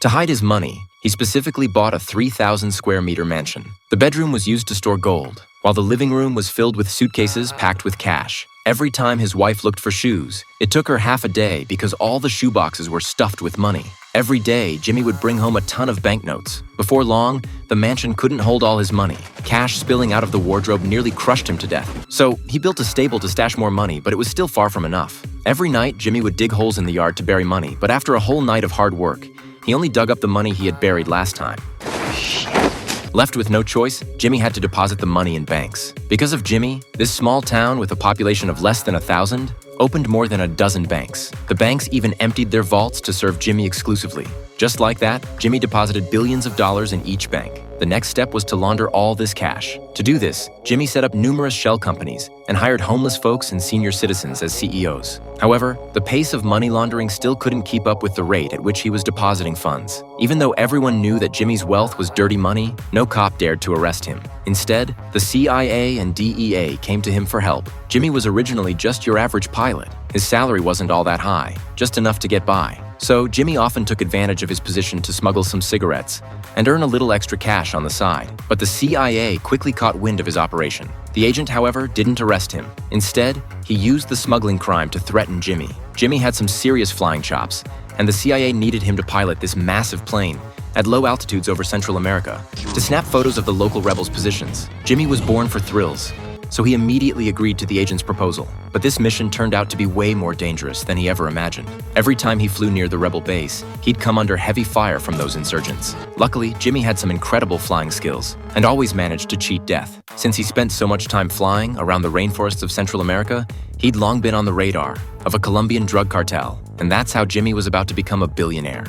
To hide his money, he specifically bought a 3,000 square meter mansion. The bedroom was used to store gold, while the living room was filled with suitcases packed with cash. Every time his wife looked for shoes, it took her half a day because all the shoe boxes were stuffed with money. Every day, Jimmy would bring home a ton of banknotes. Before long, the mansion couldn't hold all his money. Cash spilling out of the wardrobe nearly crushed him to death. So he built a stable to stash more money, but it was still far from enough. Every night, Jimmy would dig holes in the yard to bury money, but after a whole night of hard work, he only dug up the money he had buried last time. Left with no choice, Jimmy had to deposit the money in banks. Because of Jimmy, this small town with a population of less than 1,000 opened more than a dozen banks. The banks even emptied their vaults to serve Jimmy exclusively. Just like that, Jimmy deposited billions of dollars in each bank. The next step was to launder all this cash. To do this, Jimmy set up numerous shell companies and hired homeless folks and senior citizens as CEOs. However, the pace of money laundering still couldn't keep up with the rate at which he was depositing funds. Even though everyone knew that Jimmy's wealth was dirty money, no cop dared to arrest him. Instead, the CIA and DEA came to him for help. Jimmy was originally just your average pilot. His salary wasn't all that high, just enough to get by. So Jimmy often took advantage of his position to smuggle some cigarettes and earn a little extra cash on the side. But the CIA quickly caught wind of his operation. The agent, however, didn't arrest him. Instead, he used the smuggling crime to threaten Jimmy. Jimmy had some serious flying chops, and the CIA needed him to pilot this massive plane at low altitudes over Central America to snap photos of the local rebels' positions. Jimmy was born for thrills, so he immediately agreed to the agent's proposal. But this mission turned out to be way more dangerous than he ever imagined. Every time he flew near the rebel base, he'd come under heavy fire from those insurgents. Luckily, Jimmy had some incredible flying skills and always managed to cheat death. Since he spent so much time flying around the rainforests of Central America, he'd long been on the radar of a Colombian drug cartel, and that's how Jimmy was about to become a billionaire.